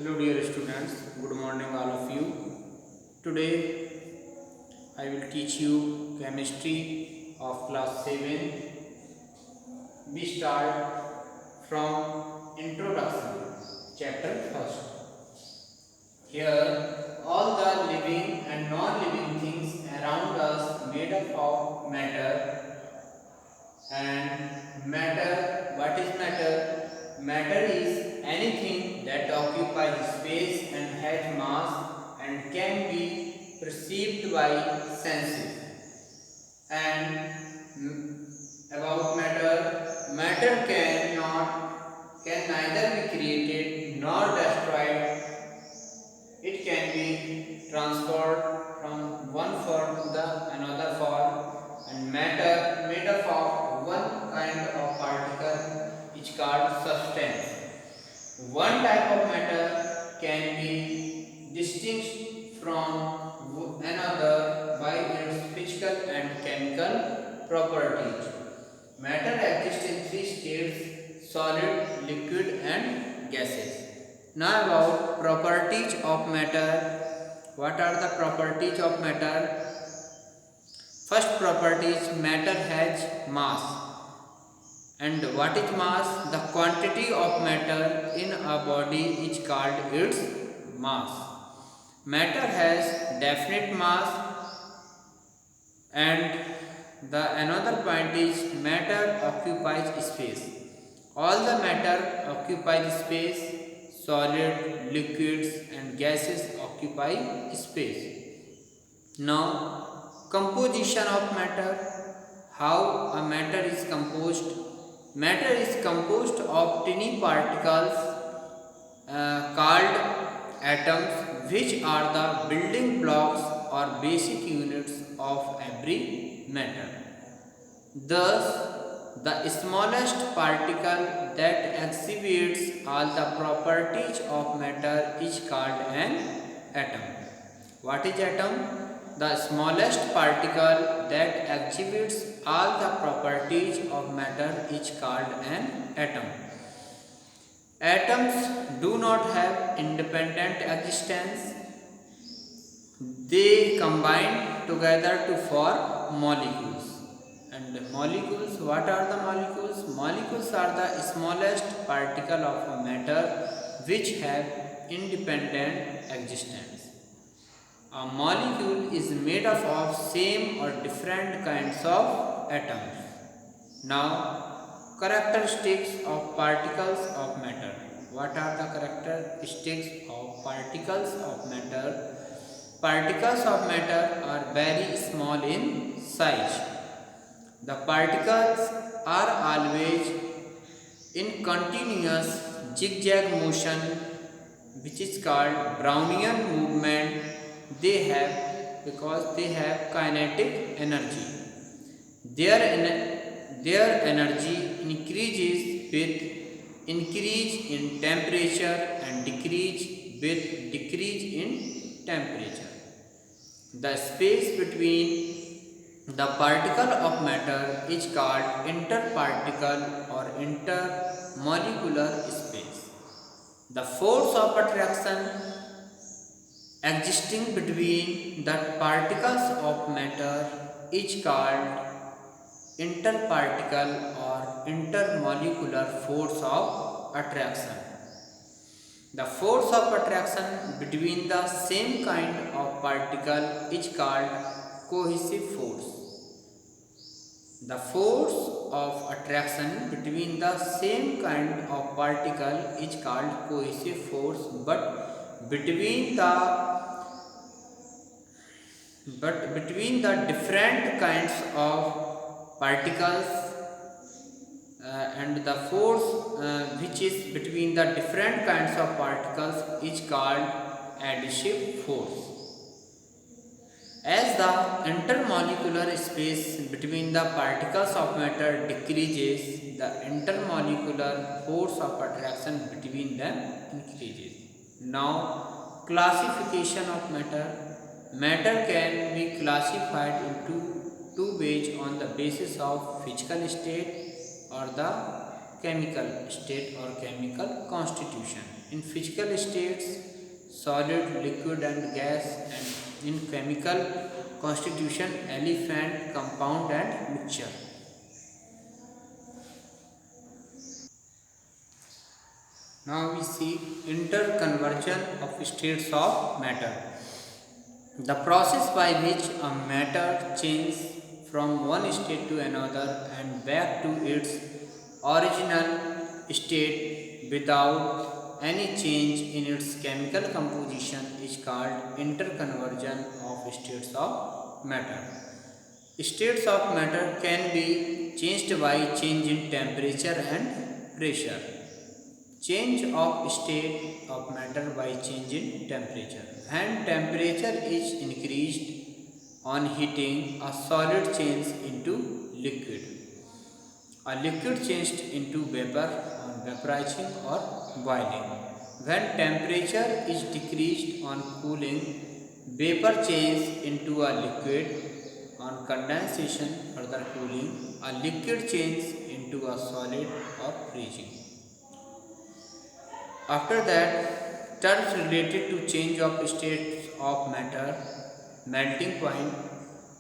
Hello dear students, good morning all of you. Today I will teach you chemistry of class 7. We start from introduction, chapter first. Here all the living and non-living things around us made up of matter. And matter, what is matter? Matter is anything that occupies space and has mass and can be perceived by senses. And about matter, matter can neither be created nor destroyed. It can be transferred from one form to the another form, and matter made up of one kind of particle is called substance. One type of matter can be distinguished from another by its physical and chemical properties. Matter exists in three states: solid, liquid, and gases. Now about properties of matter. What are the properties of matter? First property is matter has mass. And what is mass? The quantity of matter in a body is called its mass. Matter has definite mass, and the another point is matter occupies space. All the matter occupies space. Solid, liquids and gases occupy space. Now, composition of matter. How a matter is composed? Matter is composed of tiny particles called atoms, which are the building blocks or basic units of every matter. Thus, the smallest particle that exhibits all the properties of matter is called an atom. What is atom? The smallest particle that exhibits all the properties of matter is called an atom. Atoms do not have independent existence. They combine together to form molecules. And molecules, what are the molecules? Molecules are the smallest particle of a matter which have independent existence. A molecule is made up of same or different kinds of atoms. Now, characteristics of particles of matter. What are the characteristics of particles of matter? Particles of matter are very small in size. The particles are always in continuous zigzag motion, which is called Brownian movement. They have because they have kinetic energy. Their energy increases with increase in temperature and decrease with decrease in temperature. The space between the particle of matter is called interparticle or intermolecular space. The force of attraction existing between the particles of matter is called interparticle or intermolecular force of attraction. The force of attraction between the same kind of particle is called cohesive force. The force of attraction between the same kind of particle is called cohesive force, but between the different kinds of particles and the force which is between the different kinds of particles is called adhesive force. As the intermolecular space between the particles of matter decreases, the intermolecular force of attraction between them increases. Now, classification of matter. Matter can be classified into two ways on the basis of physical state or the chemical state or chemical constitution. in physical states, solid, liquid and gas, and in chemical constitution, elephant, compound and mixture. Now we see interconversion of states of matter. The process by which a matter changes from one state to another and back to its original state without any change in its chemical composition is called interconversion of states of matter. States of matter can be changed by change in temperature and pressure. Change of state of matter by change in temperature. When temperature is increased on heating, a solid changes into liquid. A liquid changed into vapor on vaporizing or boiling. When temperature is decreased on cooling, vapor changes into a liquid. On condensation, further cooling, a liquid changes into a solid or freezing. After that, terms related to change of states of matter, melting point,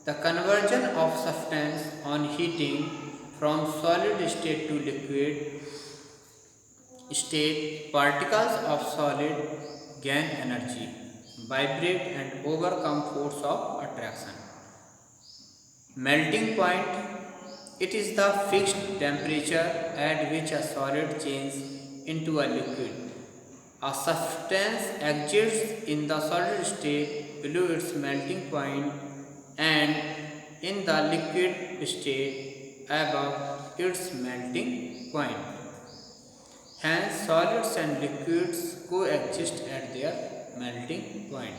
the conversion of substance on heating from solid state to liquid state, particles of solid gain energy, vibrate and overcome force of attraction. Melting point, it is the fixed temperature at which a solid changes into a liquid. A substance exists in the solid state below its melting point and in the liquid state above its melting point. Hence, solids and liquids coexist at their melting point.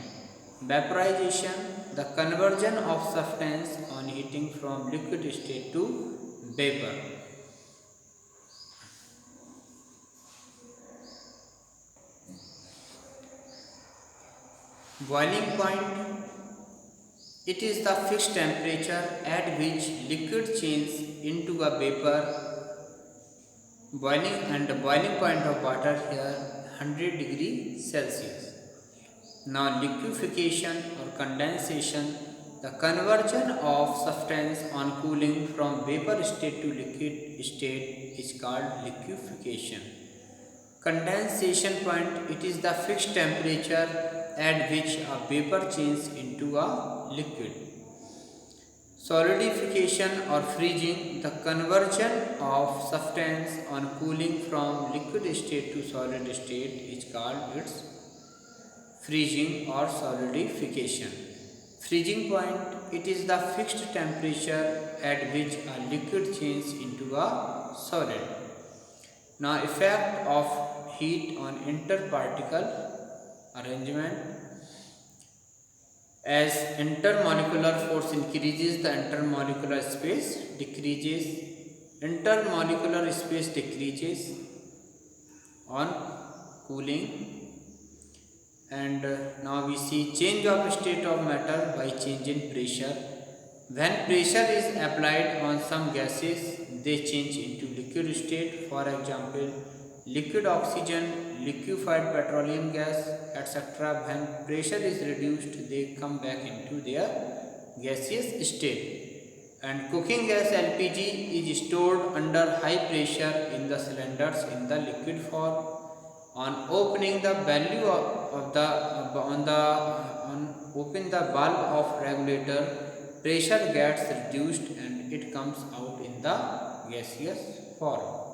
Vaporization, the conversion of substance on heating from liquid state to vapor. Boiling point, it is the fixed temperature at which liquid changes into a vapor. Boiling point of water here 100°C. Now liquefaction or condensation, the conversion of substance on cooling from vapor state to liquid state is called liquefaction. Condensation point, it is the fixed temperature at which a vapor changes into a liquid. Solidification or freezing, the conversion of substance on cooling from liquid state to solid state is called its freezing or solidification. Freezing point, it is the fixed temperature at which a liquid changes into a solid. Now effect of heat on interparticle arrangement. As intermolecular force increases, the intermolecular space decreases. Intermolecular space decreases on cooling. And now we see change of state of matter by change in pressure. When pressure is applied on some gases, they change into liquid state. For example, liquid oxygen, liquefied petroleum gas, etc. When pressure is reduced, they come back into their gaseous state. And cooking gas LPG is stored under high pressure in the cylinders in the liquid form. On opening the valve open the valve of regulator, pressure gets reduced and it comes out in the gaseous form.